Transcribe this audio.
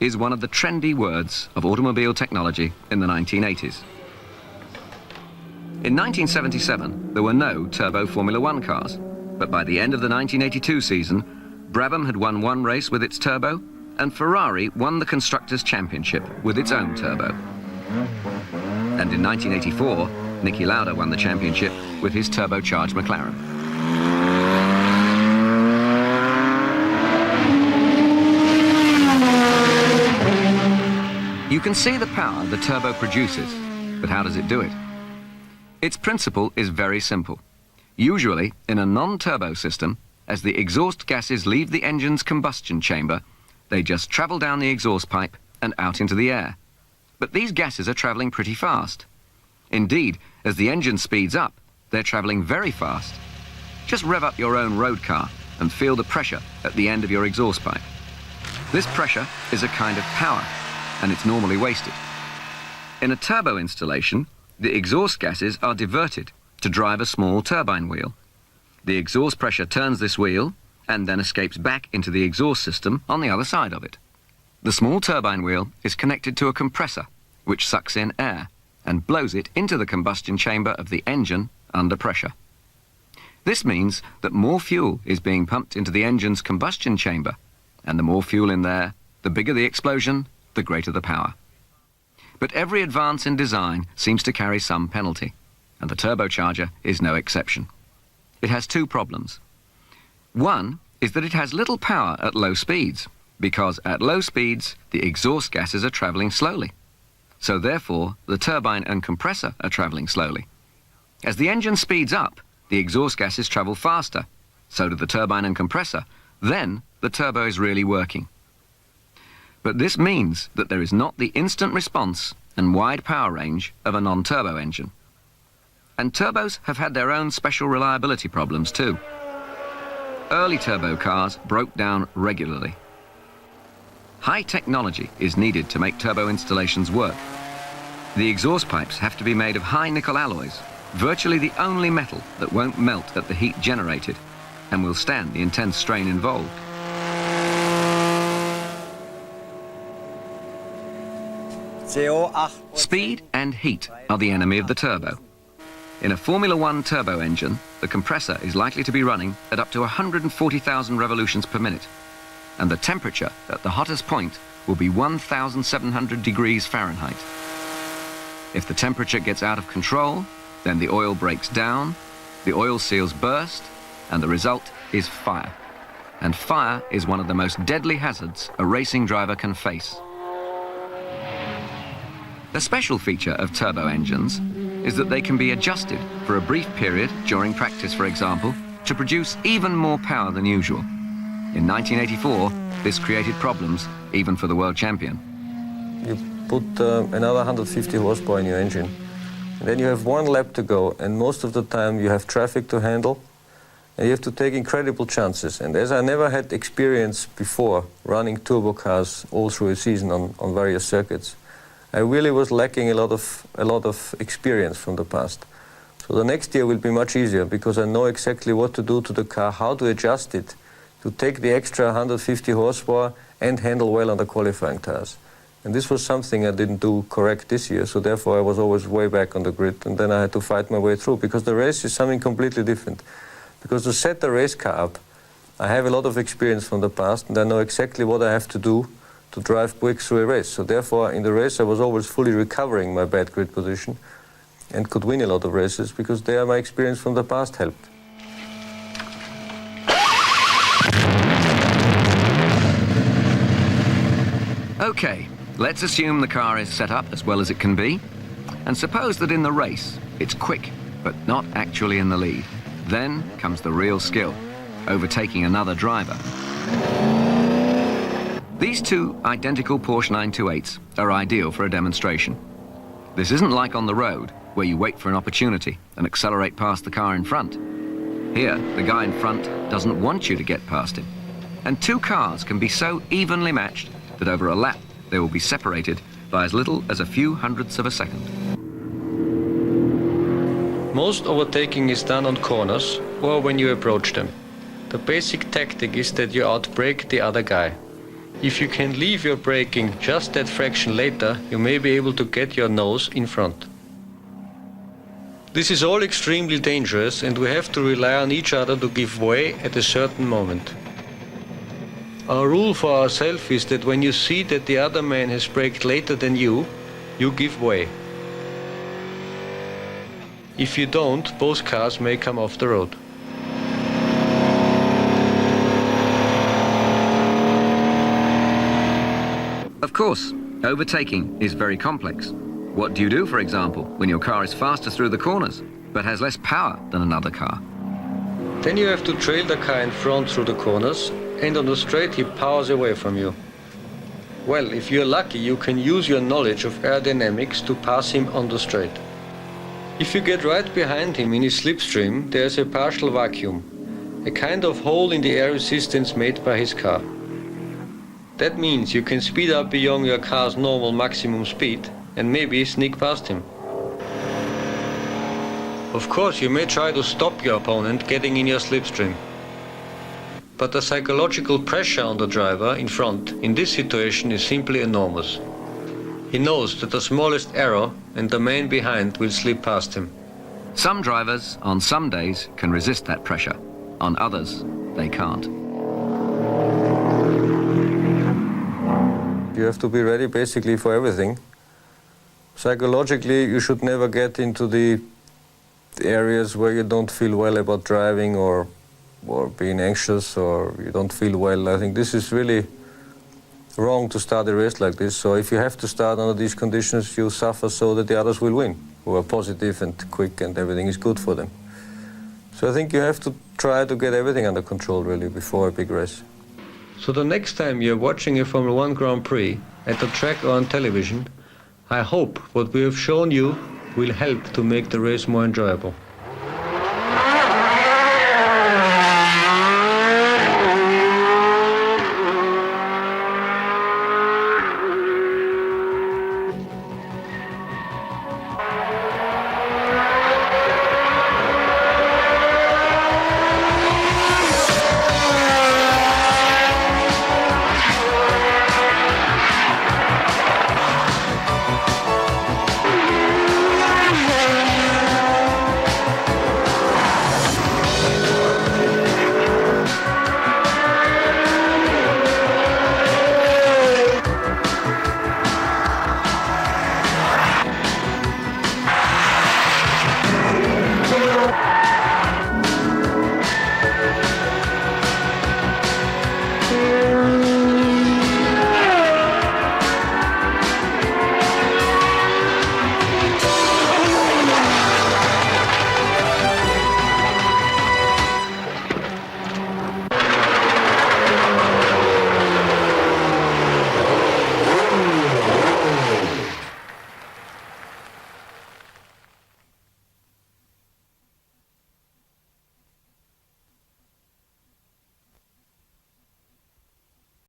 is one of the trendy words of automobile technology in the 1980s. In 1977, there were no turbo Formula One cars, but by the end of the 1982 season, Brabham had won one race with its turbo, and Ferrari won the Constructors' Championship with its own turbo. And in 1984, Niki Lauda won the championship with his turbocharged McLaren. You can see the power the turbo produces, but how does it do it? Its principle is very simple. Usually, in a non-turbo system, as the exhaust gases leave the engine's combustion chamber, they just travel down the exhaust pipe and out into the air. But these gases are travelling pretty fast. Indeed, as the engine speeds up, they're travelling very fast. Just rev up your own road car and feel the pressure at the end of your exhaust pipe. This pressure is a kind of power, and it's normally wasted. In a turbo installation, the exhaust gases are diverted to drive a small turbine wheel. The exhaust pressure turns this wheel and then escapes back into the exhaust system on the other side of it. The small turbine wheel is connected to a compressor, which sucks in air and blows it into the combustion chamber of the engine under pressure. This means that more fuel is being pumped into the engine's combustion chamber, and the more fuel in there, the bigger the explosion, the greater the power. But every advance in design seems to carry some penalty, and the turbocharger is no exception. It has two problems. One is that it has little power at low speeds, because at low speeds, the exhaust gases are travelling slowly. So therefore, the turbine and compressor are travelling slowly. As the engine speeds up, the exhaust gases travel faster. So do the turbine and compressor. Then, the turbo is really working. But this means that there is not the instant response and wide power range of a non-turbo engine. And turbos have had their own special reliability problems too. Early turbo cars broke down regularly. High technology is needed to make turbo installations work. The exhaust pipes have to be made of high nickel alloys, virtually the only metal that won't melt at the heat generated and will stand the intense strain involved. Speed and heat are the enemy of the turbo. In a Formula One turbo engine, the compressor is likely to be running at up to 140,000 revolutions per minute, and the temperature at the hottest point will be 1,700 degrees Fahrenheit. If the temperature gets out of control, then the oil breaks down, the oil seals burst, and the result is fire. And fire is one of the most deadly hazards a racing driver can face. A special feature of turbo engines is that they can be adjusted for a brief period during practice, for example, to produce even more power than usual. In 1984, this created problems even for the world champion. You put another 150 horsepower in your engine, and then you have one lap to go, and most of the time you have traffic to handle, and you have to take incredible chances. And as I never had experience before running turbo cars all through a season on various circuits, I really was lacking a lot of experience from the past. So the next year will be much easier because I know exactly what to do to the car, how to adjust it, to take the extra 150 horsepower and handle well on the qualifying tires. And this was something I didn't do correct this year, so therefore I was always way back on the grid, and then I had to fight my way through, because the race is something completely different. Because to set the race car up, I have a lot of experience from the past, and I know exactly what I have to do to drive quick through a race. So therefore, in the race, I was always fully recovering my bad grid position and could win a lot of races, because there my experience from the past helped. Okay, let's assume the car is set up as well as it can be, and suppose that in the race, it's quick, but not actually in the lead. Then comes the real skill, overtaking another driver. These two identical Porsche 928s are ideal for a demonstration. This isn't like on the road, where you wait for an opportunity and accelerate past the car in front. Here, the guy in front doesn't want you to get past him. And two cars can be so evenly matched that over a lap they will be separated by as little as a few hundredths of a second. Most overtaking is done on corners or when you approach them. The basic tactic is that you outbrake the other guy. If you can leave your braking just that fraction later, you may be able to get your nose in front. This is all extremely dangerous, and we have to rely on each other to give way at a certain moment. Our rule for ourselves is that when you see that the other man has braked later than you give way. If you don't, both cars may come off the road. Of course, overtaking is very complex. What do you do, for example, when your car is faster through the corners, but has less power than another car? Then you have to trail the car in front through the corners, and on the straight he powers away from you. Well, if you're lucky, you can use your knowledge of aerodynamics to pass him on the straight. If you get right behind him in his slipstream, there's a partial vacuum, a kind of hole in the air resistance made by his car. That means you can speed up beyond your car's normal maximum speed and maybe sneak past him. Of course, you may try to stop your opponent getting in your slipstream. But the psychological pressure on the driver in front in this situation is simply enormous. He knows that the smallest error and the man behind will slip past him. Some drivers, on some days, can resist that pressure. On others, they can't. You have to be ready basically for everything. Psychologically, you should never get into the areas where you don't feel well about driving or being anxious or you don't feel well. I think this is really wrong to start a race like this. So if you have to start under these conditions, you suffer so that the others will win, who are positive and quick and everything is good for them. So I think you have to try to get everything under control really before a big race. So the next time you're watching a Formula 1 Grand Prix at the track or on television, I hope what we have shown you will help to make the race more enjoyable.